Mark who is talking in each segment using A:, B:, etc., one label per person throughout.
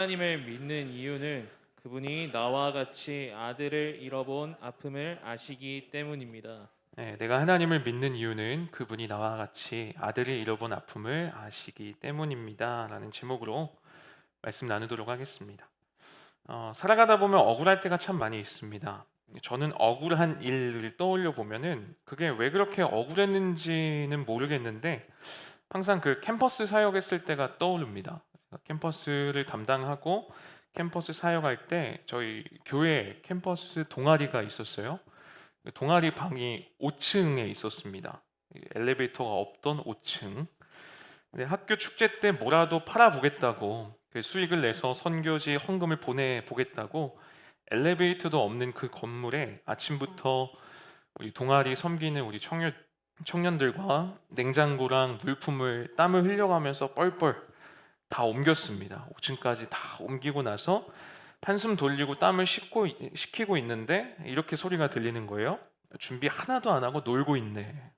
A: 하나님을 믿는 이유는 그분이 나와 같이 아들을 잃어본 아픔을 아시기 때문입니다.
B: 네, 내가 하나님을 믿는 이유는 그분이 나와 같이 아들을 잃어본 아픔을 아시기 때문입니다. 라는 제목으로 말씀 나누도록 하겠습니다. 살아가다 보면 억울할 때가 참 많이 있습니다. 저는 억울한 일을 떠올려 보면은 그게 왜 그렇게 억울했는지는 모르겠는데 항상 그 캠퍼스 사역했을 때가 떠오릅니다. 캠퍼스를 담당하고 캠퍼스 사역할 때 저희 교회 캠퍼스 동아리가 있었어요. 동아리 방이 5층에 있었습니다. 엘리베이터가 없던 5층. 근데 학교 축제 때 뭐라도 팔아보겠다고 그 수익을 내서 선교지 헌금을 보내보겠다고 엘리베이터도 없는 그 건물에 아침부터 우리 동아리 섬기는 우리 청년들과 냉장고랑 물품을 땀을 흘려가면서 뻘뻘 다 옮겼습니다. 5층까지 다 옮기고 나서 한숨 돌리고 땀을 식히고 있는데 이렇게 소리가 들리는 거예요. 준비 하나도 안 하고 놀고 있네.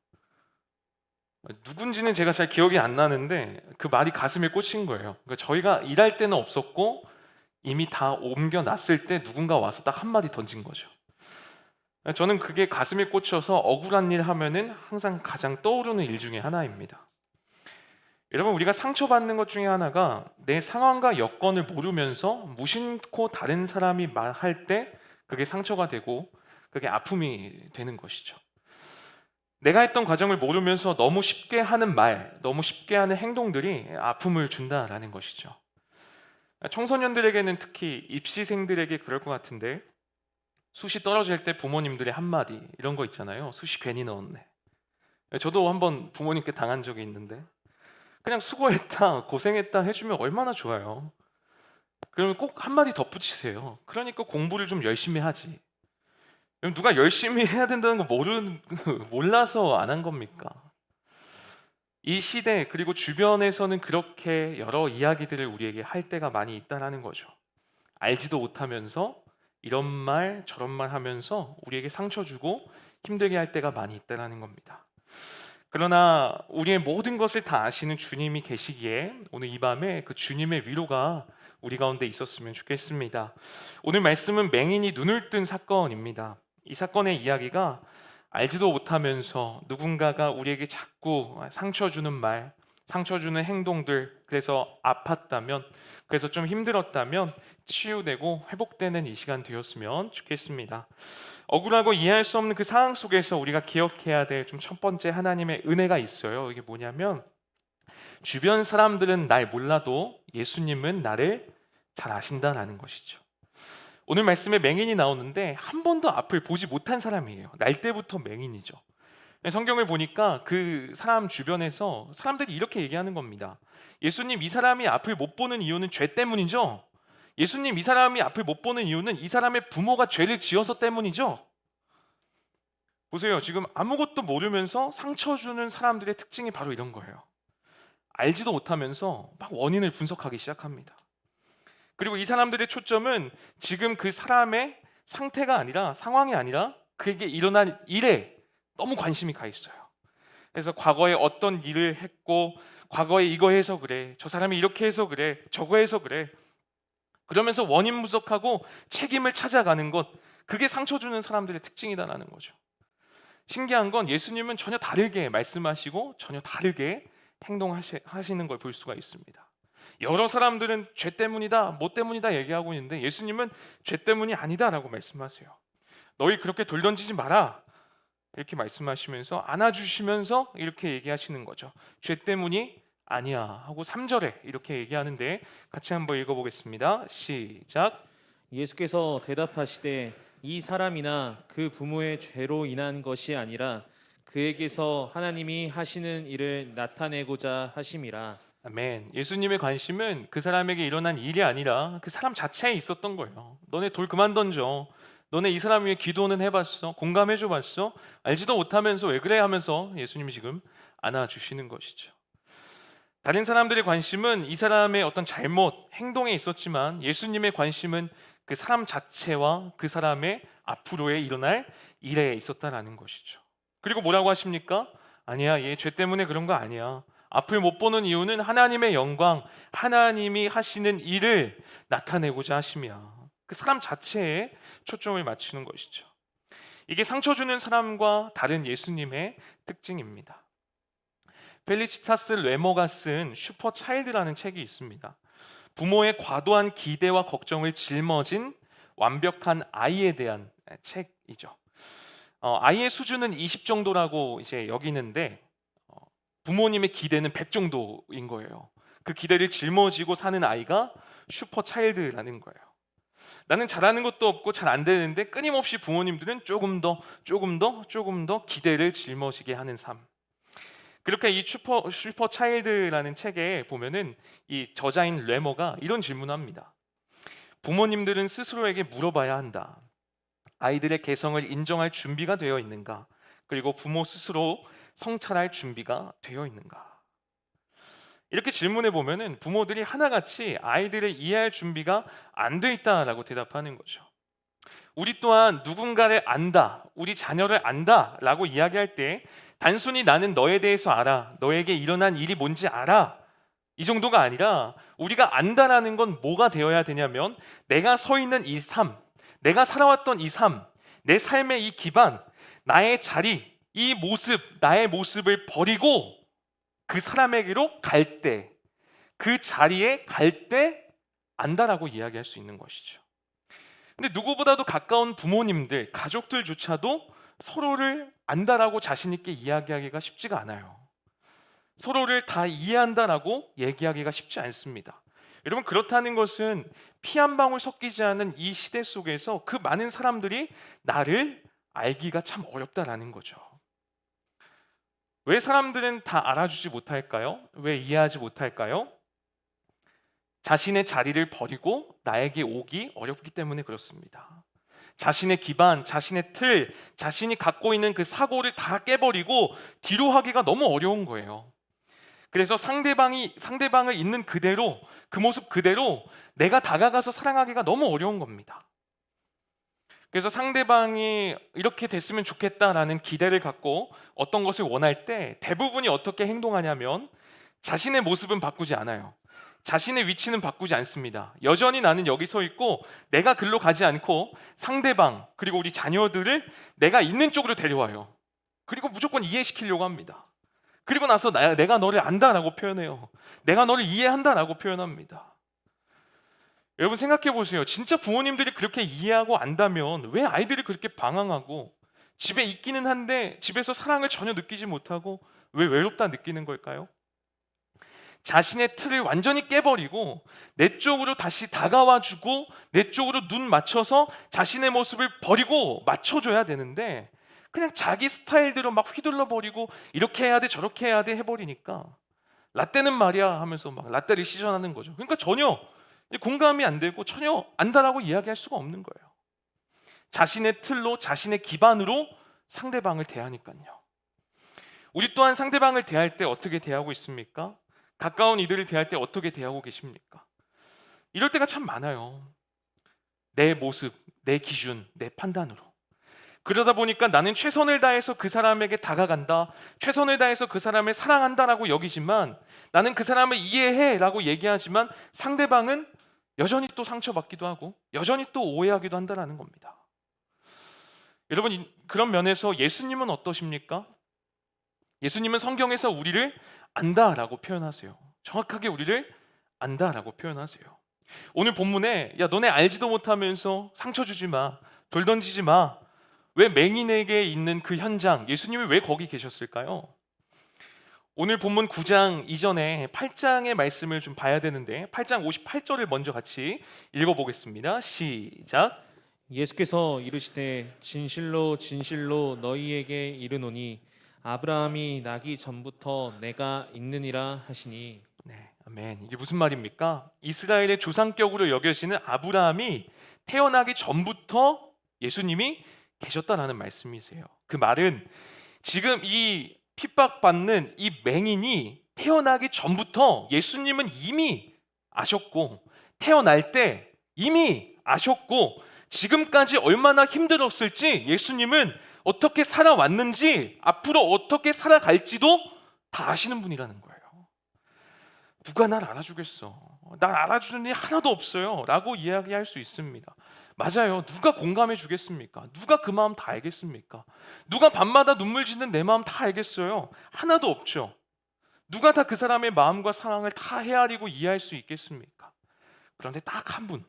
B: 누군지는 제가 잘 기억이 안 나는데 그 말이 가슴에 꽂힌 거예요. 그러니까 저희가 일할 때는 없었고 이미 다 옮겨놨을 때 누군가 와서 딱 한마디 던진 거죠. 저는 그게 가슴에 꽂혀서 억울한 일 하면은 항상 가장 떠오르는 일 중에 하나입니다. 여러분, 우리가 상처받는 것 중에 하나가 내 상황과 여건을 모르면서 무심코 다른 사람이 말할 때 그게 상처가 되고 그게 아픔이 되는 것이죠. 내가 했던 과정을 모르면서 너무 쉽게 하는 말, 너무 쉽게 하는 행동들이 아픔을 준다라는 것이죠. 청소년들에게는 특히 입시생들에게 그럴 것 같은데 숱이 떨어질 때 부모님들의 한마디 이런 거 있잖아요. 숱이 괜히 넣었네. 저도 한번 부모님께 당한 적이 있는데 그냥 수고했다, 고생했다 해주면 얼마나 좋아요. 그러면 꼭 한마디 덧붙이세요. 그러니까 공부를 좀 열심히 하지. 그럼 누가 열심히 해야 된다는 거 몰라서 안 한 겁니까? 이 시대 그리고 주변에서는 그렇게 여러 이야기들을 우리에게 할 때가 많이 있다라는 거죠. 알지도 못하면서 이런 말 저런 말 하면서 우리에게 상처 주고 힘들게 할 때가 많이 있다라는 겁니다. 그러나 우리의 모든 것을 다 아시는 주님이 계시기에 오늘 이 밤에 그 주님의 위로가 우리 가운데 있었으면 좋겠습니다. 오늘 말씀은 맹인이 눈을 뜬 사건입니다. 이 사건의 이야기가 알지도 못하면서 누군가가 우리에게 자꾸 상처 주는 말, 상처 주는 행동들, 그래서 아팠다면, 그래서 좀 힘들었다면 치유되고 회복되는 이 시간 되었으면 좋겠습니다. 억울하고 이해할 수 없는 그 상황 속에서 우리가 기억해야 될 좀 첫 번째 하나님의 은혜가 있어요. 이게 뭐냐면 주변 사람들은 날 몰라도 예수님은 나를 잘 아신다라는 것이죠. 오늘 말씀에 맹인이 나오는데 한 번도 앞을 보지 못한 사람이에요. 날 때부터 맹인이죠. 성경을 보니까 그 사람 주변에서 사람들이 이렇게 얘기하는 겁니다. 예수님, 이 사람이 앞을 못 보는 이유는 죄 때문이죠? 예수님, 이 사람이 앞을 못 보는 이유는 이 사람의 부모가 죄를 지어서 때문이죠? 보세요. 지금 아무것도 모르면서 상처 주는 사람들의 특징이 바로 이런 거예요. 알지도 못하면서 막 원인을 분석하기 시작합니다. 그리고 이 사람들의 초점은 지금 그 사람의 상태가 아니라 상황이 아니라 그에게 일어난 일에 너무 관심이 가 있어요. 그래서 과거에 어떤 일을 했고 과거에 이거 해서 그래, 저 사람이 이렇게 해서 그래, 저거 해서 그래, 그러면서 원인 분석하고 책임을 찾아가는 것, 그게 상처 주는 사람들의 특징이다라는 거죠. 신기한 건 예수님은 전혀 다르게 말씀하시고 전혀 다르게 행동하시는 걸 볼 수가 있습니다. 여러 사람들은 죄 때문이다, 뭐 때문이다 얘기하고 있는데 예수님은 죄 때문이 아니다라고 말씀하세요. 너희 그렇게 돌 던지지 마라 이렇게 말씀하시면서 안아주시면서 이렇게 얘기하시는 거죠. 죄 때문이 아니야 하고 3절에 이렇게 얘기하는데 같이 한번 읽어보겠습니다. 시작.
A: 예수께서 대답하시되 이 사람이나 그 부모의 죄로 인한 것이 아니라 그에게서 하나님이 하시는 일을 나타내고자 하심이라.
B: 아멘. 예수님의 관심은 그 사람에게 일어난 일이 아니라 그 사람 자체에 있었던 거예요. 너네 돌 그만 던져. 너네 이 사람 위해 기도는 해봤어? 공감해줘 봤어? 알지도 못하면서 왜 그래 하면서 예수님이 지금 안아주시는 것이죠. 다른 사람들의 관심은 이 사람의 어떤 잘못, 행동에 있었지만 예수님의 관심은 그 사람 자체와 그 사람의 앞으로의 일어날 일에 있었다라는 것이죠. 그리고 뭐라고 하십니까? 아니야, 얘 죄 때문에 그런 거 아니야. 앞을 못 보는 이유는 하나님의 영광, 하나님이 하시는 일을 나타내고자 하시며 그 사람 자체에 초점을 맞추는 것이죠. 이게 상처 주는 사람과 다른 예수님의 특징입니다. 펠리치타스 레머가 쓴 슈퍼 차일드라는 책이 있습니다. 부모의 과도한 기대와 걱정을 짊어진 완벽한 아이에 대한 책이죠. 아이의 수준은 20 정도라고 이제 여기는데 부모님의 기대는 100 정도인 거예요. 그 기대를 짊어지고 사는 아이가 슈퍼 차일드라는 거예요. 나는 잘하는 것도 없고 잘 안 되는데 끊임없이 부모님들은 조금 더 기대를 짊어지게 하는 삶. 그렇게 이 슈퍼 차일드라는 책에 보면은 이 저자인 레머가 이런 질문을 합니다. 부모님들은 스스로에게 물어봐야 한다. 아이들의 개성을 인정할 준비가 되어 있는가? 그리고 부모 스스로 성찰할 준비가 되어 있는가? 이렇게 질문해 보면은 부모들이 하나같이 아이들을 이해할 준비가 안 돼 있다라고 대답하는 거죠. 우리 또한 누군가를 안다, 우리 자녀를 안다라고 이야기할 때 단순히 나는 너에 대해서 알아, 너에게 일어난 일이 뭔지 알아, 이 정도가 아니라 우리가 안다라는 건 뭐가 되어야 되냐면 내가 서 있는 이 삶, 내가 살아왔던 이 삶, 내 삶의 이 기반, 나의 자리, 이 모습, 나의 모습을 버리고 그 사람에게로 갈 때, 그 자리에 갈 때 안다라고 이야기할 수 있는 것이죠. 근데 누구보다도 가까운 부모님들, 가족들조차도 서로를 안다라고 자신 있게 이야기하기가 쉽지가 않아요. 서로를 다 이해한다라고 얘기하기가 쉽지 않습니다. 여러분, 그렇다는 것은 피 한 방울 섞이지 않은 이 시대 속에서 그 많은 사람들이 나를 알기가 참 어렵다라는 거죠. 왜 사람들은 다 알아주지 못할까요? 왜 이해하지 못할까요? 자신의 자리를 버리고 나에게 오기 어렵기 때문에 그렇습니다. 자신의 기반, 자신의 틀, 자신이 갖고 있는 그 사고를 다 깨버리고 뒤로 하기가 너무 어려운 거예요. 그래서 상대방을 있는 그대로, 그 모습 그대로 내가 다가가서 사랑하기가 너무 어려운 겁니다. 그래서 상대방이 이렇게 됐으면 좋겠다라는 기대를 갖고 어떤 것을 원할 때 대부분이 어떻게 행동하냐면 자신의 모습은 바꾸지 않아요. 자신의 위치는 바꾸지 않습니다. 여전히 나는 여기 서 있고 내가 글로 가지 않고 상대방 그리고 우리 자녀들을 내가 있는 쪽으로 데려와요. 그리고 무조건 이해시키려고 합니다. 그리고 나서 내가 너를 안다라고 표현해요. 내가 너를 이해한다라고 표현합니다. 여러분 생각해 보세요. 진짜 부모님들이 그렇게 이해하고 안다면 왜 아이들이 그렇게 방황하고 집에 있기는 한데 집에서 사랑을 전혀 느끼지 못하고 왜 외롭다 느끼는 걸까요? 자신의 틀을 완전히 깨버리고 내 쪽으로 다시 다가와주고 내 쪽으로 눈 맞춰서 자신의 모습을 버리고 맞춰줘야 되는데 그냥 자기 스타일대로 막 휘둘러 버리고 이렇게 해야 돼 저렇게 해야 돼 해버리니까 라떼는 말이야 하면서 막 라떼를 시전하는 거죠. 그러니까 전혀 공감이 안 되고 전혀 안다라고 이야기할 수가 없는 거예요. 자신의 틀로 자신의 기반으로 상대방을 대하니까요. 우리 또한 상대방을 대할 때 어떻게 대하고 있습니까? 가까운 이들을 대할 때 어떻게 대하고 계십니까? 이럴 때가 참 많아요. 내 모습, 내 기준, 내 판단으로. 그러다 보니까 나는 최선을 다해서 그 사람에게 다가간다, 최선을 다해서 그 사람을 사랑한다라고 여기지만 나는 그 사람을 이해해라고 얘기하지만 상대방은 여전히 또 상처받기도 하고 여전히 또 오해하기도 한다는 겁니다. 여러분, 그런 면에서 예수님은 어떠십니까? 예수님은 성경에서 우리를 안다라고 표현하세요. 정확하게 우리를 안다라고 표현하세요. 오늘 본문에 야 너네 알지도 못하면서 상처 주지 마, 돌 던지지 마. 왜 맹인에게 있는 그 현장, 예수님이 왜 거기 계셨을까요? 오늘 본문 9장 이전에 8장의 말씀을 좀 봐야 되는데 8장 58절을 먼저 같이 읽어보겠습니다. 시작.
A: 예수께서 이르시되 진실로 진실로 너희에게 이르노니 아브라함이 나기 전부터 내가 있느니라 하시니.
B: 네, 아멘. 이게 무슨 말입니까? 이스라엘의 조상격으로 여겨지는 아브라함이 태어나기 전부터 예수님이 계셨다라는 말씀이세요. 그 말은 지금 이 핍박받는 이 맹인이 태어나기 전부터 예수님은 이미 아셨고 태어날 때 이미 아셨고 지금까지 얼마나 힘들었을지 예수님은 어떻게 살아왔는지 앞으로 어떻게 살아갈지도 다 아시는 분이라는 거예요. 누가 날 알아주겠어? 날 알아주는 일 하나도 없어요 라고 이야기할 수 있습니다. 맞아요. 누가 공감해 주겠습니까? 누가 그 마음 다 알겠습니까? 누가 밤마다 눈물 짓는 내 마음 다 알겠어요? 하나도 없죠. 누가 다 그 사람의 마음과 상황을 다 헤아리고 이해할 수 있겠습니까? 그런데 딱 한 분,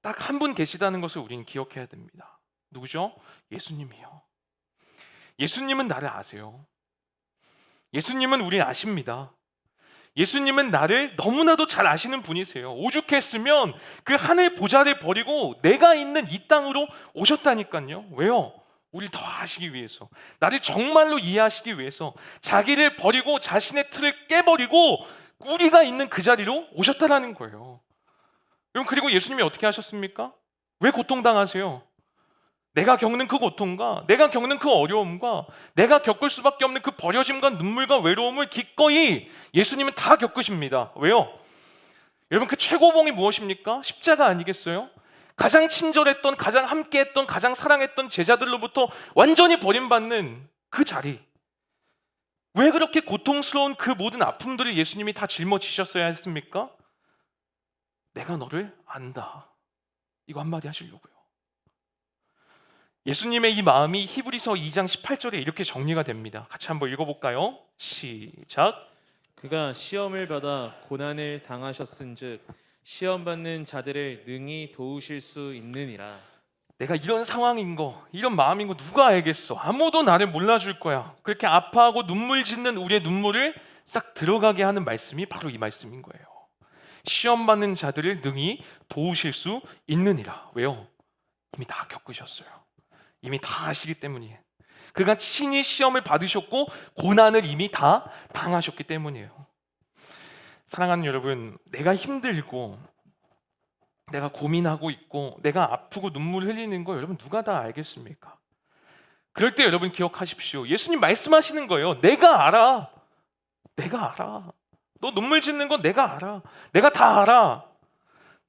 B: 딱 한 분 계시다는 것을 우리는 기억해야 됩니다. 누구죠? 예수님이요. 예수님은 나를 아세요. 예수님은 우리를 아십니다. 예수님은 나를 너무나도 잘 아시는 분이세요. 오죽했으면 그 하늘 보좌를 버리고 내가 있는 이 땅으로 오셨다니까요. 왜요? 우리를 더 아시기 위해서, 나를 정말로 이해하시기 위해서 자기를 버리고 자신의 틀을 깨버리고 우리가 있는 그 자리로 오셨다라는 거예요. 여러분, 그리고 예수님이 어떻게 하셨습니까? 왜 고통당하세요? 내가 겪는 그 고통과 내가 겪는 그 어려움과 내가 겪을 수밖에 없는 그 버려짐과 눈물과 외로움을 기꺼이 예수님은 다 겪으십니다. 왜요? 여러분, 그 최고봉이 무엇입니까? 십자가 아니겠어요? 가장 친절했던, 가장 함께했던, 가장 사랑했던 제자들로부터 완전히 버림받는 그 자리. 왜 그렇게 고통스러운 그 모든 아픔들을 예수님이 다 짊어지셨어야 했습니까? 내가 너를 안다. 이거 한마디 하시려고요. 예수님의 이 마음이 히브리서 2장 18절에 이렇게 정리가 됩니다. 같이 한번 읽어볼까요? 시작.
A: 그가 시험을 받아 고난을 당하셨은즉 시험 받는 자들을 능히 도우실 수 있느니라.
B: 내가 이런 상황인 거, 이런 마음인 거 누가 알겠어? 아무도 나를 몰라줄 거야. 그렇게 아파하고 눈물 짓는 우리의 눈물을 싹 들어가게 하는 말씀이 바로 이 말씀인 거예요. 시험 받는 자들을 능히 도우실 수 있느니라. 왜요? 이미 다 겪으셨어요. 이미 다 아시기 때문이에요. 그가 친히 시험을 받으셨고 고난을 이미 다 당하셨기 때문이에요. 사랑하는 여러분, 내가 힘들고 내가 고민하고 있고 내가 아프고 눈물 흘리는 거 여러분 누가 다 알겠습니까? 그럴 때 여러분 기억하십시오. 예수님 말씀하시는 거예요. 내가 알아. 내가 알아. 너 눈물 짓는 거 내가 알아. 내가 다 알아.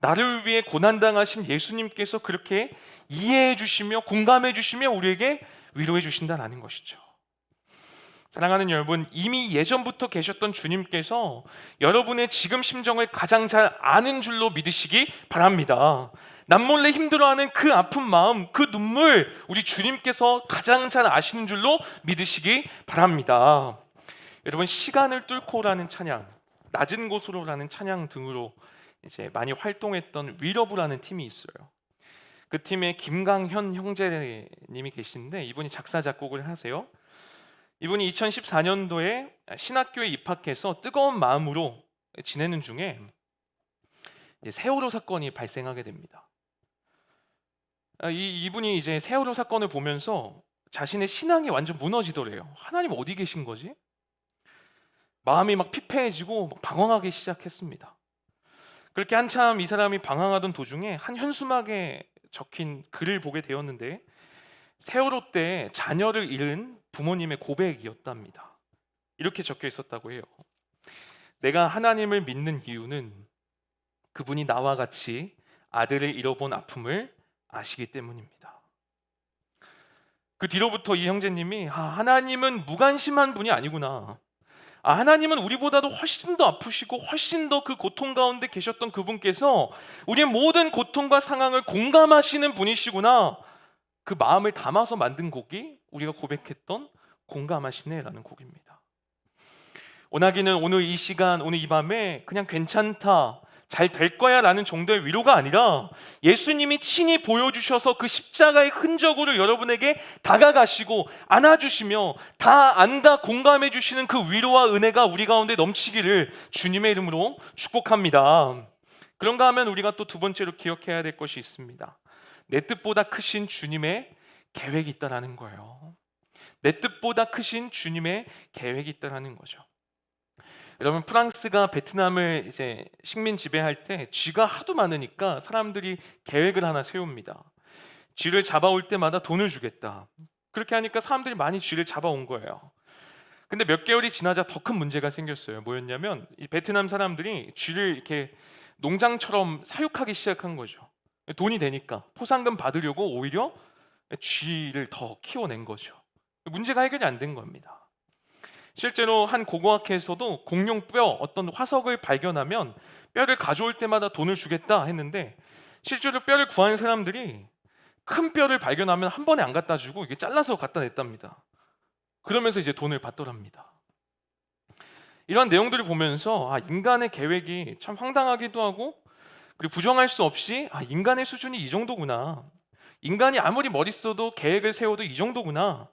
B: 나를 위해 고난당하신 예수님께서 그렇게 이해해 주시며 공감해 주시며 우리에게 위로해 주신다는 것이죠. 사랑하는 여러분, 이미 예전부터 계셨던 주님께서 여러분의 지금 심정을 가장 잘 아는 줄로 믿으시기 바랍니다. 남몰래 힘들어하는 그 아픈 마음, 그 눈물 우리 주님께서 가장 잘 아시는 줄로 믿으시기 바랍니다. 여러분, 시간을 뚫고라는 찬양, 낮은 곳으로라는 찬양 등으로 이제 많이 활동했던 위러브라는 팀이 있어요. 그 팀에 김강현 형제님이 계신데 이분이 작사 작곡을 하세요. 이분이 2014년도에 신학교에 입학해서 뜨거운 마음으로 지내는 중에 세월호 사건이 발생하게 됩니다. 이분이 이제 세월호 사건을 보면서 자신의 신앙이 완전 무너지더래요. 하나님 어디 계신 거지? 마음이 막 피폐해지고 막 방황하기 시작했습니다. 그렇게 한참 이 사람이 방황하던 도중에 한 현수막에 적힌 글을 보게 되었는데 세월호 때 자녀를 잃은 부모님의 고백이었답니다. 이렇게 적혀 있었다고 해요. 내가 하나님을 믿는 이유는 그분이 나와 같이 아들을 잃어본 아픔을 아시기 때문입니다. 그 뒤로부터 이 형제님이 하나님은 무관심한 분이 아니구나. 하나님은 우리보다도 훨씬 더 아프시고 훨씬 더 그 고통 가운데 계셨던 그분께서 우리의 모든 고통과 상황을 공감하시는 분이시구나. 그 마음을 담아서 만든 곡이 우리가 고백했던 공감하시네라는 곡입니다. 오나기는 오늘 이 시간, 오늘 이 밤에 그냥 괜찮다, 잘 될 거야 라는 정도의 위로가 아니라 예수님이 친히 보여주셔서 그 십자가의 흔적으로 여러분에게 다가가시고 안아주시며 다 안다 공감해 주시는 그 위로와 은혜가 우리 가운데 넘치기를 주님의 이름으로 축복합니다. 그런가 하면 우리가 또 두 번째로 기억해야 될 것이 있습니다. 내 뜻보다 크신 주님의 계획이 있다라는 거예요. 내 뜻보다 크신 주님의 계획이 있다라는 거죠. 여러분, 프랑스가 베트남을 이제 식민 지배할 때 쥐가 하도 많으니까 사람들이 계획을 하나 세웁니다. 쥐를 잡아올 때마다 돈을 주겠다. 그렇게 하니까 사람들이 많이 쥐를 잡아온 거예요. 근데 몇 개월이 지나자 더 큰 문제가 생겼어요. 뭐였냐면 이 베트남 사람들이 쥐를 이렇게 농장처럼 사육하기 시작한 거죠. 돈이 되니까 포상금 받으려고 오히려 쥐를 더 키워낸 거죠. 문제가 해결이 안 된 겁니다. 실제로 한 고고학회에서도 공룡 뼈 어떤 화석을 발견하면 뼈를 가져올 때마다 돈을 주겠다 했는데 실제로 뼈를 구하는 사람들이 큰 뼈를 발견하면 한 번에 안 갖다 주고 이게 잘라서 갖다 냈답니다. 그러면서 이제 돈을 받더랍니다. 이러한 내용들을 보면서 인간의 계획이 참 황당하기도 하고 그리고 부정할 수 없이 인간의 수준이 이 정도구나. 인간이 아무리 머리 써도 계획을 세워도 이 정도구나.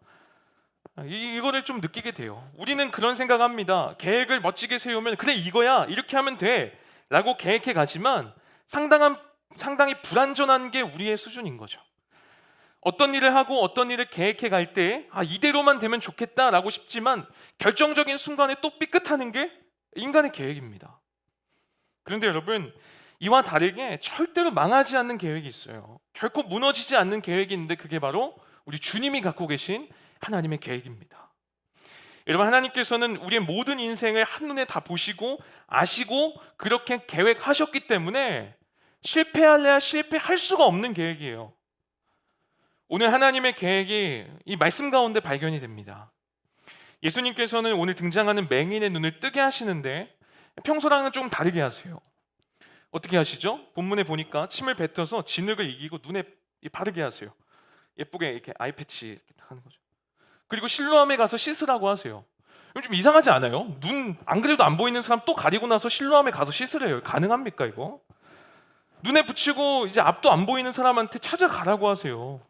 B: 이거를 좀 느끼게 돼요. 우리는 그런 생각합니다. 계획을 멋지게 세우면 그래 이거야 이렇게 하면 돼 라고 계획해 가지만 상당히 불완전한 게 우리의 수준인 거죠. 어떤 일을 하고 어떤 일을 계획해 갈 때 이대로만 되면 좋겠다라고 싶지만 결정적인 순간에 또 삐끗하는 게 인간의 계획입니다. 그런데 여러분 이와 다르게 절대로 망하지 않는 계획이 있어요. 결코 무너지지 않는 계획이 있는데 그게 바로 우리 주님이 갖고 계신 하나님의 계획입니다. 여러분 하나님께서는 우리의 모든 인생을 한눈에 다 보시고 아시고 그렇게 계획하셨기 때문에 실패할래야 실패할 수가 없는 계획이에요. 오늘 하나님의 계획이 이 말씀 가운데 발견이 됩니다. 예수님께서는 오늘 등장하는 맹인의 눈을 뜨게 하시는데 평소랑은 좀 다르게 하세요. 어떻게 하시죠? 본문에 보니까 침을 뱉어서 진흙을 이기고 눈에 바르게 하세요. 예쁘게 이렇게 아이패치 이렇게 하는 거죠. 그리고 실로암에 가서 씻으라고 하세요. 좀 이상하지 않아요? 눈 안 그래도 안 보이는 사람 또 가리고 나서 실로암에 가서 씻으래요. 가능합니까 이거? 눈에 붙이고 이제 앞도 안 보이는 사람한테 찾아가라고 하세요.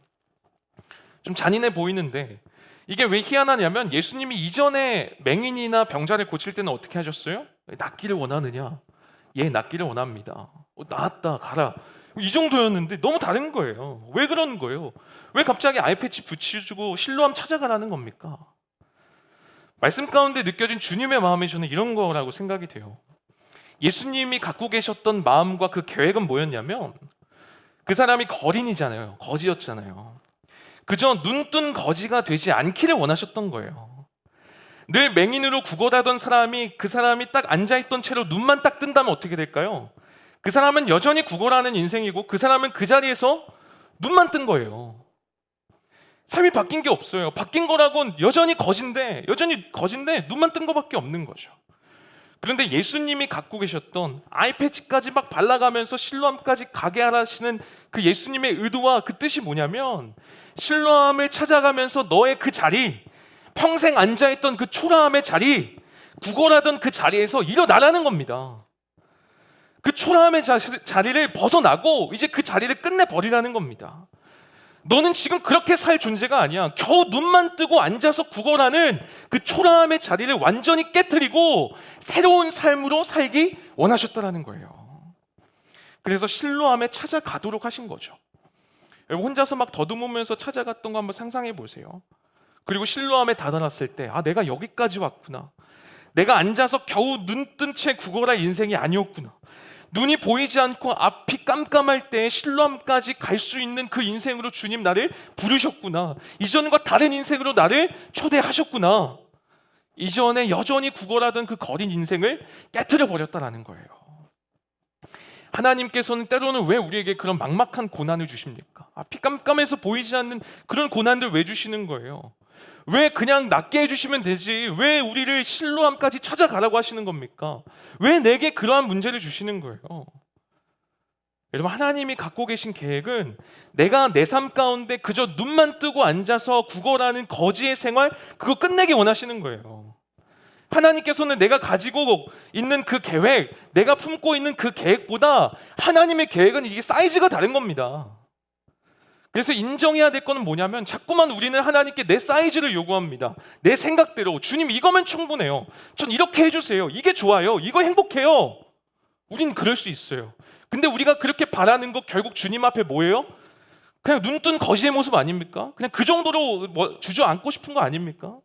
B: 좀 잔인해 보이는데 이게 왜 희한하냐면 예수님이 이전에 맹인이나 병자를 고칠 때는 어떻게 하셨어요? 낫기를 원하느냐? 예, 낫기를 원합니다. 나았다 가라. 이 정도였는데 너무 다른 거예요. 왜 그런 거예요? 왜 갑자기 아이패치 붙여주고 실로암 찾아가라는 겁니까? 말씀 가운데 느껴진 주님의 마음이 저는 이런 거라고 생각이 돼요. 예수님이 갖고 계셨던 마음과 그 계획은 뭐였냐면 그 사람이 거린이잖아요. 거지였잖아요. 그저 눈뜬 거지가 되지 않기를 원하셨던 거예요. 늘 맹인으로 구걸하던 사람이 그 사람이 딱 앉아있던 채로 눈만 딱 뜬다면 어떻게 될까요? 그 사람은 여전히 구걸하는 인생이고 그 사람은 그 자리에서 눈만 뜬 거예요. 삶이 바뀐 게 없어요. 바뀐 거라고는 여전히 거진데 눈만 뜬 거밖에 없는 거죠. 그런데 예수님이 갖고 계셨던 아이패치까지 막 발라가면서 실로암까지 가게 하시는 그 예수님의 의도와 그 뜻이 뭐냐면 실로암을 찾아가면서 너의 그 자리, 평생 앉아있던 그 초라함의 자리, 구걸하던 그 자리에서 일어나라는 겁니다. 그 초라함의 자리를 벗어나고 이제 그 자리를 끝내버리라는 겁니다. 너는 지금 그렇게 살 존재가 아니야. 겨우 눈만 뜨고 앉아서 구걸하는 그 초라함의 자리를 완전히 깨트리고 새로운 삶으로 살기 원하셨다라는 거예요. 그래서 실로암에 찾아가도록 하신 거죠. 여러분 혼자서 막 더듬으면서 찾아갔던 거 한번 상상해 보세요. 그리고 실로암에 다다랐을 때 내가 여기까지 왔구나. 내가 앉아서 겨우 눈 뜬 채 구걸할 인생이 아니었구나. 눈이 보이지 않고 앞이 깜깜할 때 실로암까지 갈 수 있는 그 인생으로 주님 나를 부르셨구나. 이전과 다른 인생으로 나를 초대하셨구나. 이전에 여전히 구걸하던 그 거린 인생을 깨트려 버렸다라는 거예요. 하나님께서는 때로는 왜 우리에게 그런 막막한 고난을 주십니까? 앞이 깜깜해서 보이지 않는 그런 고난들 왜 주시는 거예요? 왜 그냥 낫게 해주시면 되지? 왜 우리를 실로암까지 찾아가라고 하시는 겁니까? 왜 내게 그러한 문제를 주시는 거예요? 여러분 하나님이 갖고 계신 계획은 내가 내 삶 가운데 그저 눈만 뜨고 앉아서 구걸하는 거지의 생활 그거 끝내기 원하시는 거예요. 하나님께서는 내가 가지고 있는 그 계획, 내가 품고 있는 그 계획보다 하나님의 계획은 이게 사이즈가 다른 겁니다. 그래서 인정해야 될 거는 뭐냐면 자꾸만 우리는 하나님께 내 사이즈를 요구합니다. 내 생각대로 주님 이거면 충분해요. 전 이렇게 해주세요. 이게 좋아요. 이거 행복해요. 우린 그럴 수 있어요. 근데 우리가 그렇게 바라는 거 결국 주님 앞에 뭐예요? 그냥 눈뜬 거지의 모습 아닙니까? 그냥 그 정도로 주저앉고 싶은 거 아닙니까?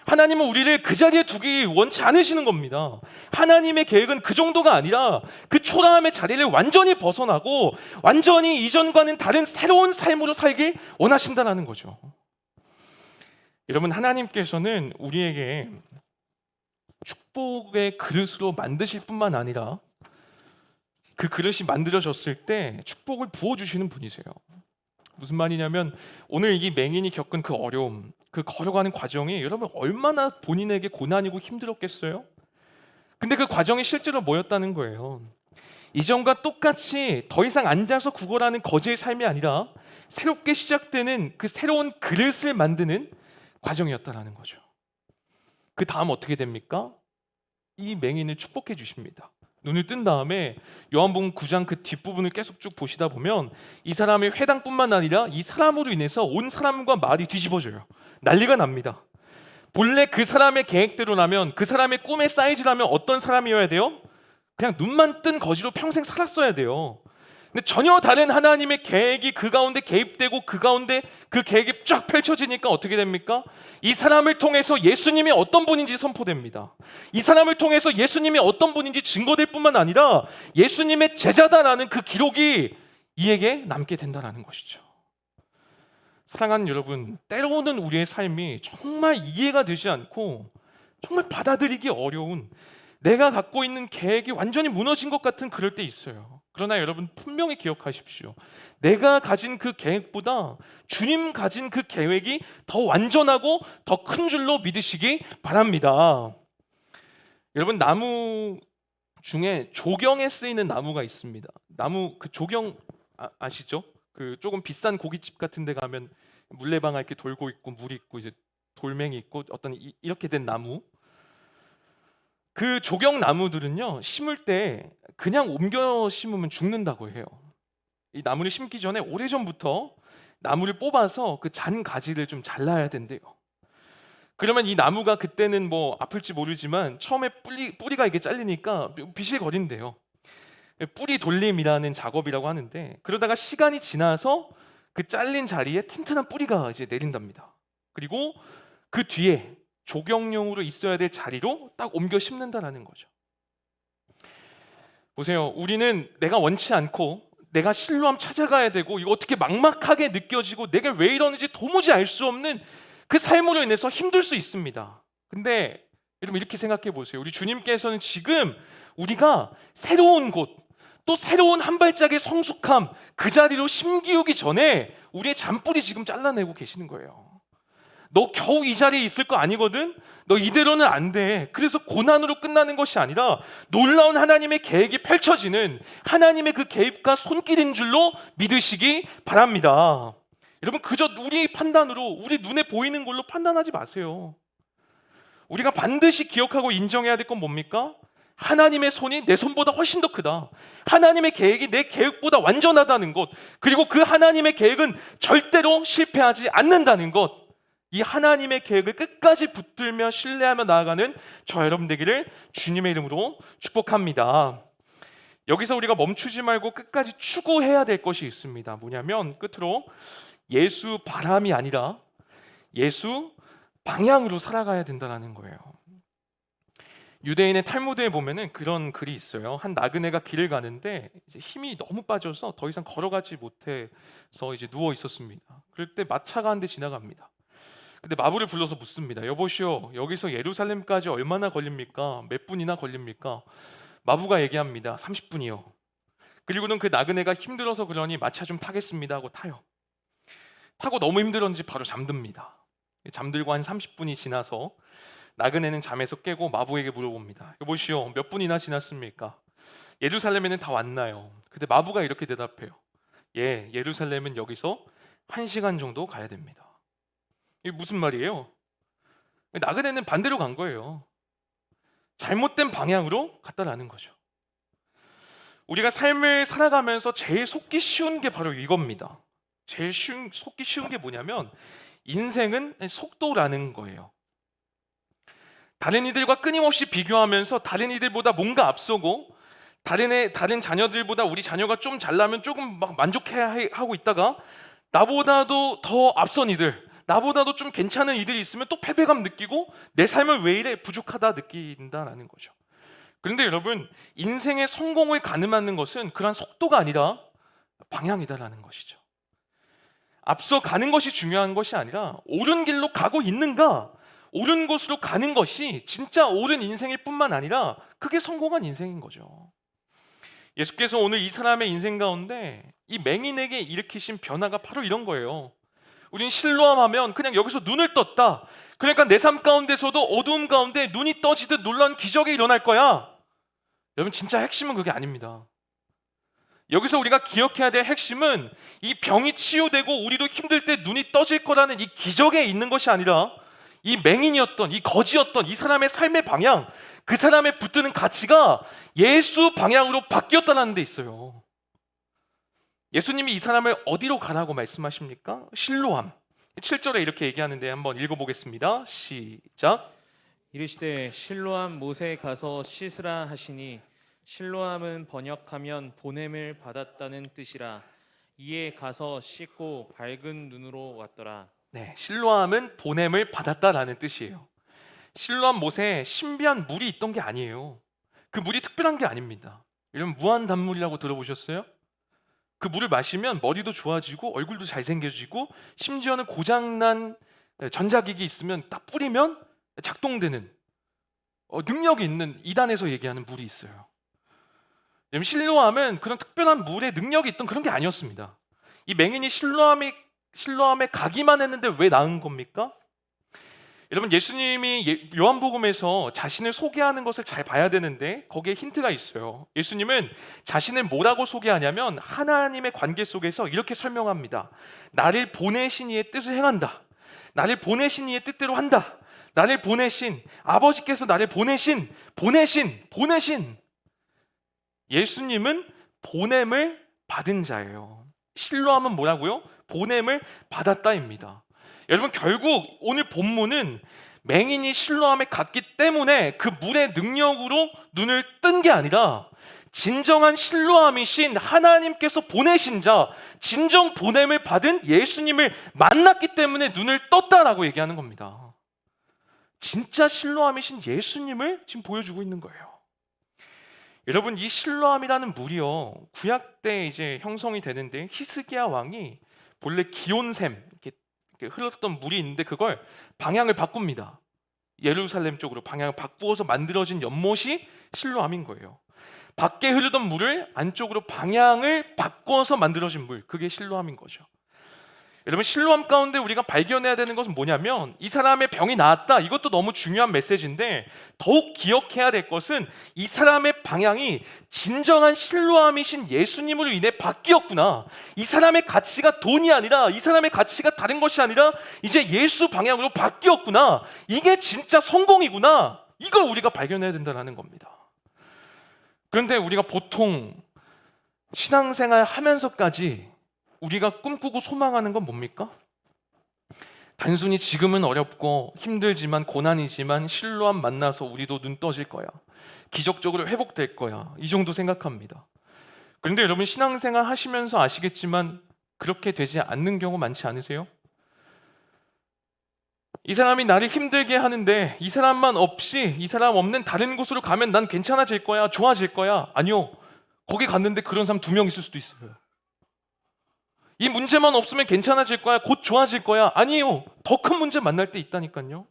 B: 하나님은 우리를 그 자리에 두기 원치 않으시는 겁니다. 하나님의 계획은 그 정도가 아니라 그 초라함의 자리를 완전히 벗어나고 완전히 이전과는 다른 새로운 삶으로 살기 원하신다는 거죠. 여러분 하나님께서는 우리에게 축복의 그릇으로 만드실 뿐만 아니라 그 그릇이 만들어졌을 때 축복을 부어주시는 분이세요. 무슨 말이냐면 오늘 이 맹인이 겪은 그 어려움, 그 걸어가는 과정이 여러분 얼마나 본인에게 고난이고 힘들었겠어요? 근데 그 과정이 실제로 뭐였다는 거예요? 이전과 똑같이 더 이상 앉아서 구걸하는 거지의 삶이 아니라 새롭게 시작되는 그 새로운 그릇을 만드는 과정이었다라는 거죠. 그 다음 어떻게 됩니까? 이 맹인을 축복해 주십니다. 눈을 뜬 다음에 요한복음 9장 그 뒷부분을 계속 쭉 보시다 보면 이 사람의 회당뿐만 아니라 이 사람으로 인해서 온 사람과 말이 뒤집어져요. 난리가 납니다. 본래 그 사람의 계획대로라면, 그 사람의 꿈의 사이즈라면 어떤 사람이어야 돼요? 그냥 눈만 뜬 거지로 평생 살았어야 돼요. 근데 전혀 다른 하나님의 계획이 그 가운데 개입되고 그 가운데 그 계획이 쫙 펼쳐지니까 어떻게 됩니까? 이 사람을 통해서 예수님이 어떤 분인지 선포됩니다. 이 사람을 통해서 예수님이 어떤 분인지 증거될 뿐만 아니라 예수님의 제자다라는 그 기록이 이에게 남게 된다는 것이죠. 사랑하는 여러분, 때로는 우리의 삶이 정말 이해가 되지 않고 정말 받아들이기 어려운, 내가 갖고 있는 계획이 완전히 무너진 것 같은 그럴 때 있어요. 그러나 여러분 분명히 기억하십시오. 내가 가진 그 계획보다 주님 가진 그 계획이 더 완전하고 더 큰 줄로 믿으시기 바랍니다. 여러분 나무 중에 조경에 쓰이는 나무가 있습니다. 나무 그 조경 아시죠? 그 조금 비싼 고깃집 같은 데 가면 물레방아 이렇게 돌고 있고 물이 있고 이제 돌멩이 있고 어떤 이렇게 된 나무. 그 조경 나무들은요 심을 때 그냥 옮겨 심으면 죽는다고 해요. 이 나무를 심기 전에 오래전부터 나무를 뽑아서 그 잔 가지를 좀 잘라야 된대요. 그러면 이 나무가 그때는 뭐 아플지 모르지만 처음에 뿌리가 이게 잘리니까 비실거린대요. 뿌리 돌림이라는 작업이라고 하는데, 그러다가 시간이 지나서 그 잘린 자리에 튼튼한 뿌리가 이제 내린답니다. 그리고 그 뒤에 조경용으로 있어야 될 자리로 딱 옮겨 심는다라는 거죠. 보세요. 우리는 내가 원치 않고 내가 실로함 찾아가야 되고 이거 어떻게 막막하게 느껴지고 내가 왜 이러는지 도무지 알 수 없는 그 삶으로 인해서 힘들 수 있습니다. 근데 여러분 이렇게 생각해 보세요. 우리 주님께서는 지금 우리가 새로운 곳, 또 새로운 한 발짝의 성숙함 그 자리로 심기우기 전에 우리의 잔뿌리 지금 잘라내고 계시는 거예요. 너 겨우 이 자리에 있을 거 아니거든? 너 이대로는 안 돼. 그래서 고난으로 끝나는 것이 아니라 놀라운 하나님의 계획이 펼쳐지는 하나님의 그 개입과 손길인 줄로 믿으시기 바랍니다. 여러분 그저 우리 판단으로 우리 눈에 보이는 걸로 판단하지 마세요. 우리가 반드시 기억하고 인정해야 될 건 뭡니까? 하나님의 손이 내 손보다 훨씬 더 크다. 하나님의 계획이 내 계획보다 완전하다는 것. 그리고 그 하나님의 계획은 절대로 실패하지 않는다는 것. 이 하나님의 계획을 끝까지 붙들며 신뢰하며 나아가는 저 여러분 되기를 주님의 이름으로 축복합니다. 여기서 우리가 멈추지 말고 끝까지 추구해야 될 것이 있습니다. 뭐냐면 끝으로 예수 바람이 아니라 예수 방향으로 살아가야 된다는 거예요. 유대인의 탈무드에 보면은 그런 글이 있어요. 한 나그네가 길을 가는데 이제 힘이 너무 빠져서 더 이상 걸어가지 못해서 이제 누워 있었습니다. 그럴 때 마차가 한 대 지나갑니다. 근데 마부를 불러서 묻습니다. 여보시오, 여기서 예루살렘까지 얼마나 걸립니까? 몇 분이나 걸립니까? 마부가 얘기합니다. 30분이요. 그리고는 그 나그네가 힘들어서 그러니 마차 좀 타겠습니다 하고 타요. 타고 너무 힘들었는지 바로 잠듭니다. 잠들고 한 30분이 지나서 나그네는 잠에서 깨고 마부에게 물어봅니다. 여보시오, 몇 분이나 지났습니까? 예루살렘에는 다 왔나요? 근데 마부가 이렇게 대답해요. 예, 예루살렘은 여기서 1시간 정도 가야 됩니다. 이게 무슨 말이에요? 나그네는 반대로 간 거예요. 잘못된 방향으로 갔다라는 거죠. 우리가 삶을 살아가면서 제일 속기 쉬운 게 바로 이겁니다. 제일 속기 쉬운 게 뭐냐면 인생은 속도라는 거예요. 다른 이들과 끊임없이 비교하면서 다른 이들보다 뭔가 앞서고 다른 자녀들보다 우리 자녀가 좀 잘나면 조금 막 만족해하고 있다가 나보다도 더 앞선 이들, 나보다도 좀 괜찮은 이들이 있으면 또 패배감 느끼고 내 삶을 왜 이래 부족하다 느낀다라는 거죠. 그런데 여러분 인생의 성공을 가늠하는 것은 그러한 속도가 아니라 방향이다라는 것이죠. 앞서 가는 것이 중요한 것이 아니라 옳은 길로 가고 있는가, 옳은 곳으로 가는 것이 진짜 옳은 인생일 뿐만 아니라 그게 성공한 인생인 거죠. 예수께서 오늘 이 사람의 인생 가운데 이 맹인에게 일으키신 변화가 바로 이런 거예요. 우린 실로암하면 그냥 여기서 눈을 떴다. 그러니까 내 삶 가운데서도 어두움 가운데 눈이 떠지듯 놀라운 기적이 일어날 거야. 여러분, 진짜 핵심은 그게 아닙니다. 여기서 우리가 기억해야 될 핵심은 이 병이 치유되고 우리도 힘들 때 눈이 떠질 거라는 이 기적에 있는 것이 아니라 이 맹인이었던, 이 거지였던 이 사람의 삶의 방향, 그 사람의 붙드는 가치가 예수 방향으로 바뀌었다는 데 있어요. 예수님이 이 사람을 어디로 가라고 말씀하십니까? 실로암. 7절에 이렇게 얘기하는데 한번 읽어보겠습니다. 시작.
A: 이르시되 실로암 못에 가서 씻으라 하시니 실로암은 번역하면 보냄을 받았다는 뜻이라. 이에 가서 씻고 밝은 눈으로 왔더라.
B: 네, 실로암은 보냄을 받았다라는 뜻이에요. 실로암 못에 신비한 물이 있던 게 아니에요. 그 물이 특별한 게 아닙니다. 이런 무한단물이라고 들어보셨어요? 그 물을 마시면 머리도 좋아지고 얼굴도 잘생겨지고 심지어는 고장난 전자기기 있으면 딱 뿌리면 작동되는 능력이 있는 이단에서 얘기하는 물이 있어요. 실로암은 그런 특별한 물에 능력이 있던 그런 게 아니었습니다. 이 맹인이 실로암에 가기만 했는데 왜 나은 겁니까? 여러분, 예수님이 요한복음에서 자신을 소개하는 것을 잘 봐야 되는데 거기에 힌트가 있어요. 예수님은 자신을 뭐라고 소개하냐면 하나님의 관계 속에서 이렇게 설명합니다. 나를 보내신 이의 뜻을 행한다. 나를 보내신 이의 뜻대로 한다. 나를 보내신 아버지께서 나를 보내신 예수님은 보냄을 받은 자예요. 실로암은 뭐라고요? 보냄을 받았다입니다. 여러분, 결국 오늘 본문은 맹인이 실로암에 갔기 때문에 그 물의 능력으로 눈을 뜬 게 아니라 진정한 실로암이신 하나님께서 보내신 자, 진정 보냄을 받은 예수님을 만났기 때문에 눈을 떴다라고 얘기하는 겁니다. 진짜 실로암이신 예수님을 지금 보여주고 있는 거예요. 여러분, 이 실로암이라는 물이요, 구약 때 이제 형성이 되는데 히스기야 왕이 본래 기온샘 이렇게 흘렀던 물이 있는데 그걸 방향을 바꿉니다. 예루살렘 쪽으로 방향을 바꾸어서 만들어진 연못이 실로암인 거예요. 밖에 흐르던 물을 안쪽으로 방향을 바꿔서 만들어진 물, 그게 실로암인 거죠. 여러분, 실로암 가운데 우리가 발견해야 되는 것은 뭐냐면 이 사람의 병이 나았다. 이것도 너무 중요한 메시지인데 더욱 기억해야 될 것은 이 사람의 방향이 진정한 실로암이신 예수님으로 인해 바뀌었구나. 이 사람의 가치가 돈이 아니라, 이 사람의 가치가 다른 것이 아니라 이제 예수 방향으로 바뀌었구나. 이게 진짜 성공이구나. 이걸 우리가 발견해야 된다는 겁니다. 그런데 우리가 보통 신앙생활 하면서까지 우리가 꿈꾸고 소망하는 건 뭡니까? 단순히 지금은 어렵고 힘들지만 고난이지만 실로암 만나서 우리도 눈 떠질 거야. 기적적으로 회복될 거야. 이 정도 생각합니다. 그런데 여러분, 신앙생활 하시면서 아시겠지만 그렇게 되지 않는 경우 많지 않으세요? 이 사람이 나를 힘들게 하는데 이 사람만 없이, 이 사람 없는 다른 곳으로 가면 난 괜찮아질 거야, 좋아질 거야. 아니요, 거기 갔는데 그런 사람 2명 있을 수도 있어요. 이 문제만 없으면 괜찮아질 거야, 곧 좋아질 거야. 아니에요, 더 큰 문제 만날 때 있다니까요.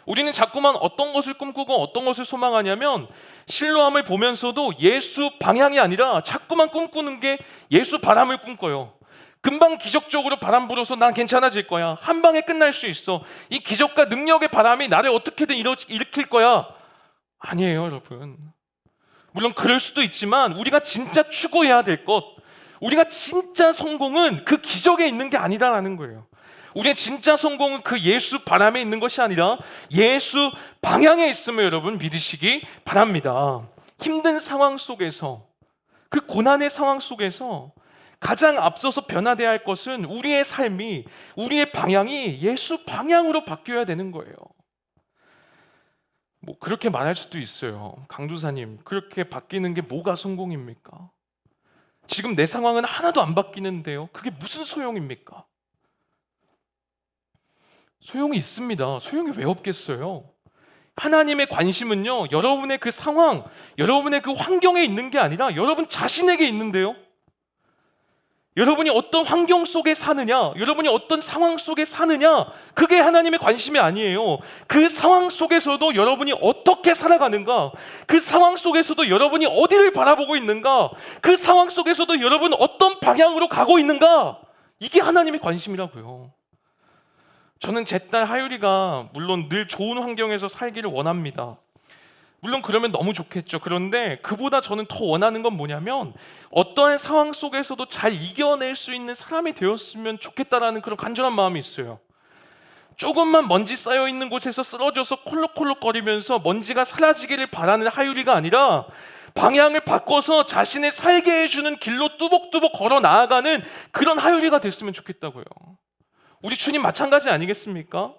B: 우리는 자꾸만 어떤 것을 꿈꾸고 어떤 것을 소망하냐면 실로암을 보면서도 예수 방향이 아니라 자꾸만 꿈꾸는 게 예수 바람을 꿈꿔요. 금방 기적적으로 바람 불어서 난 괜찮아질 거야, 한 방에 끝날 수 있어, 이 기적과 능력의 바람이 나를 어떻게든 일으킬 거야. 아니에요, 여러분. 물론 그럴 수도 있지만 우리가 진짜 추구해야 될 것, 우리가 진짜 성공은 그 기적에 있는 게 아니다라는 거예요. 우리의 진짜 성공은 그 예수 바람에 있는 것이 아니라 예수 방향에 있음을 여러분 믿으시기 바랍니다. 힘든 상황 속에서, 그 고난의 상황 속에서 가장 앞서서 변화되어야 할 것은 우리의 삶이, 우리의 방향이 예수 방향으로 바뀌어야 되는 거예요. 뭐 그렇게 말할 수도 있어요. 강조사님, 그렇게 바뀌는 게 뭐가 성공입니까? 지금 내 상황은 하나도 안 바뀌는데요, 그게 무슨 소용입니까? 소용이 있습니다. 소용이 왜 없겠어요? 하나님의 관심은요, 여러분의 그 상황, 여러분의 그 환경에 있는 게 아니라 여러분 자신에게 있는데요. 여러분이 어떤 환경 속에 사느냐, 여러분이 어떤 상황 속에 사느냐, 그게 하나님의 관심이 아니에요. 그 상황 속에서도 여러분이 어떻게 살아가는가, 그 상황 속에서도 여러분이 어디를 바라보고 있는가, 그 상황 속에서도 여러분 어떤 방향으로 가고 있는가, 이게 하나님의 관심이라고요. 저는 제 딸 하율이가 물론 늘 좋은 환경에서 살기를 원합니다. 물론 그러면 너무 좋겠죠. 그런데 그보다 저는 더 원하는 건 뭐냐면 어떠한 상황 속에서도 잘 이겨낼 수 있는 사람이 되었으면 좋겠다라는 그런 간절한 마음이 있어요. 조금만 먼지 쌓여 있는 곳에서 쓰러져서 콜록콜록거리면서 먼지가 사라지기를 바라는 하율이가 아니라 방향을 바꿔서 자신을 살게 해주는 길로 뚜벅뚜벅 걸어 나아가는 그런 하율이가 됐으면 좋겠다고요. 우리 주님 마찬가지 아니겠습니까?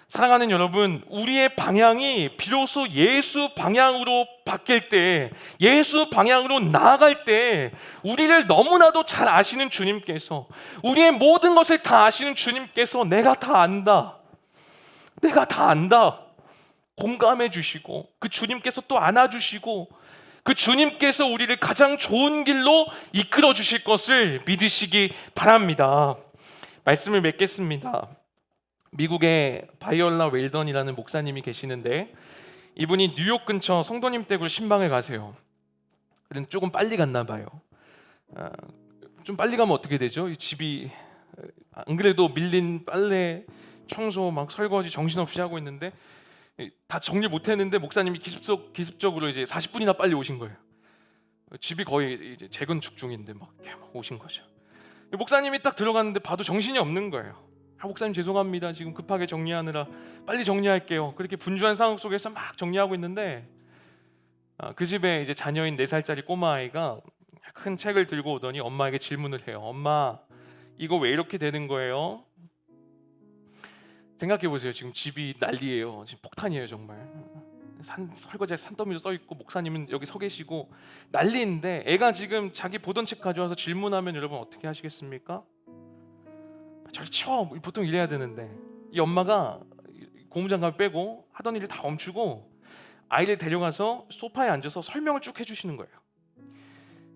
B: 사랑하는 여러분, 우리의 방향이 비로소 예수 방향으로 바뀔 때, 예수 방향으로 나아갈 때 우리를 너무나도 잘 아시는 주님께서, 우리의 모든 것을 다 아시는 주님께서 내가 다 안다, 내가 다 안다 공감해 주시고, 그 주님께서 또 안아주시고, 그 주님께서 우리를 가장 좋은 길로 이끌어 주실 것을 믿으시기 바랍니다. 말씀을 맺겠습니다. 미국의 바이올라 웰던이라는 목사님이 계시는데 이분이 뉴욕 근처 성도님 댁으로 신방을 가세요. 그런데 조금 빨리 갔나 봐요. 좀 빨리 가면 어떻게 되죠? 이 집이 안 그래도 밀린 빨래, 청소, 막 설거지 정신없이 하고 있는데 다 정리 못했는데 목사님이 기습적으로 이제 40분이나 빨리 오신 거예요. 집이 거의 이제 재건축 중인데 막 오신 거죠. 목사님이 딱 들어갔는데 봐도 정신이 없는 거예요. 목사님 죄송합니다. 지금 급하게 정리하느라 빨리 정리할게요. 그렇게 분주한 상황 속에서 막 정리하고 있는데 그 집에 이제 자녀인 4살짜리 꼬마아이가 큰 책을 들고 오더니 엄마에게 질문을 해요. 엄마, 이거 왜 이렇게 되는 거예요? 생각해 보세요. 지금 집이 난리예요. 지금 폭탄이에요, 정말. 설거지에 산더미로 써 있고 목사님은 여기 서 계시고 난리인데 애가 지금 자기 보던 책 가져와서 질문하면 여러분 어떻게 하시겠습니까? 저리 치워, 보통 이래야 되는데 이 엄마가 고무장갑 빼고 하던 일을 다 멈추고 아이를 데려가서 소파에 앉아서 설명을 쭉 해주시는 거예요.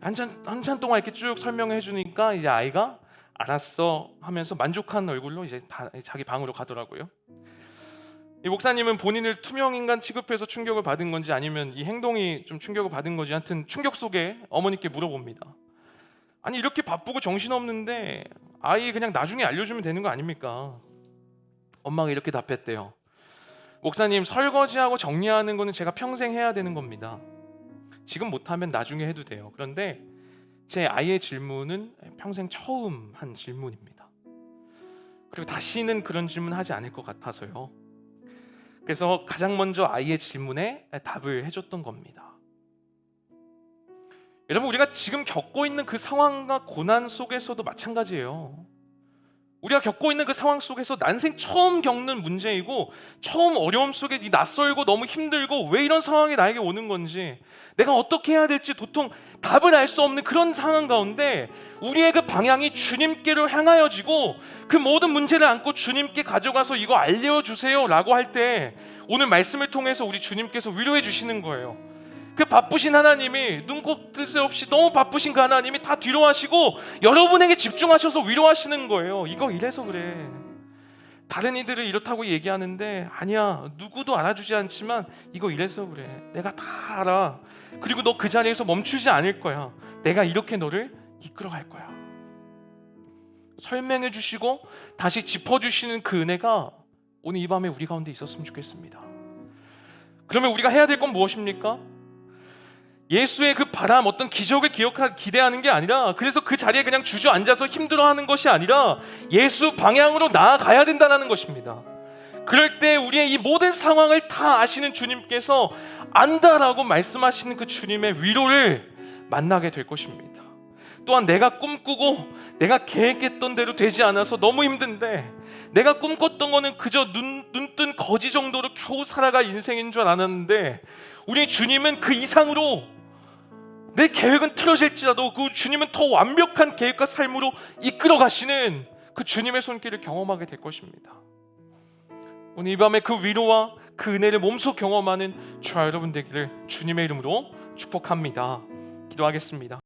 B: 한참 동안 이렇게 쭉 설명해 주니까 이제 아이가 알았어 하면서 만족한 얼굴로 이제 다 자기 방으로 가더라고요. 이 목사님은 본인을 투명인간 취급해서 충격을 받은 건지 아니면 이 행동이 좀 충격을 받은 건지 하여튼 충격 속에 어머니께 물어봅니다. 아니 이렇게 바쁘고 정신없는데 아이 그냥 나중에 알려주면 되는 거 아닙니까? 엄마가 이렇게 답했대요. 목사님, 설거지하고 정리하는 거는 제가 평생 해야 되는 겁니다. 지금 못하면 나중에 해도 돼요. 그런데 제 아이의 질문은 평생 처음 한 질문입니다. 그리고 다시는 그런 질문 하지 않을 것 같아서요. 그래서 가장 먼저 아이의 질문에 답을 해줬던 겁니다. 여러분, 우리가 지금 겪고 있는 그 상황과 고난 속에서도 마찬가지예요. 우리가 겪고 있는 그 상황 속에서 난생 처음 겪는 문제이고 처음 어려움 속에 낯설고 너무 힘들고 왜 이런 상황이 나에게 오는 건지 내가 어떻게 해야 될지 도통 답을 알 수 없는 그런 상황 가운데 우리의 그 방향이 주님께로 향하여지고 그 모든 문제를 안고 주님께 가져가서 이거 알려주세요 라고 할 때 오늘 말씀을 통해서 우리 주님께서 위로해 주시는 거예요. 그 바쁘신 하나님이 눈코 뜰 새 없이 너무 바쁘신 그 하나님이 다 뒤로 하시고 여러분에게 집중하셔서 위로하시는 거예요. 이거 이래서 그래. 다른 이들은 이렇다고 얘기하는데 아니야, 누구도 알아주지 않지만 이거 이래서 그래. 내가 다 알아. 그리고 너 그 자리에서 멈추지 않을 거야. 내가 이렇게 너를 이끌어갈 거야. 설명해 주시고 다시 짚어주시는 그 은혜가 오늘 이 밤에 우리 가운데 있었으면 좋겠습니다. 그러면 우리가 해야 될 건 무엇입니까? 예수의 그 바람, 어떤 기적을 기대하는 게 아니라, 그래서 그 자리에 그냥 주저앉아서 힘들어하는 것이 아니라 예수 방향으로 나아가야 된다는 것입니다. 그럴 때 우리의 이 모든 상황을 다 아시는 주님께서 안다라고 말씀하시는 그 주님의 위로를 만나게 될 것입니다. 또한 내가 꿈꾸고 내가 계획했던 대로 되지 않아서 너무 힘든데 내가 꿈꿨던 거는 그저 눈뜬 거지 정도로 겨우 살아갈 인생인 줄 알았는데 우리 주님은 그 이상으로 내 계획은 틀어질지라도 그 주님은 더 완벽한 계획과 삶으로 이끌어 가시는 그 주님의 손길을 경험하게 될 것입니다. 오늘 이 밤에 그 위로와 그 은혜를 몸소 경험하는 저와 여러분 되기를 주님의 이름으로 축복합니다. 기도하겠습니다.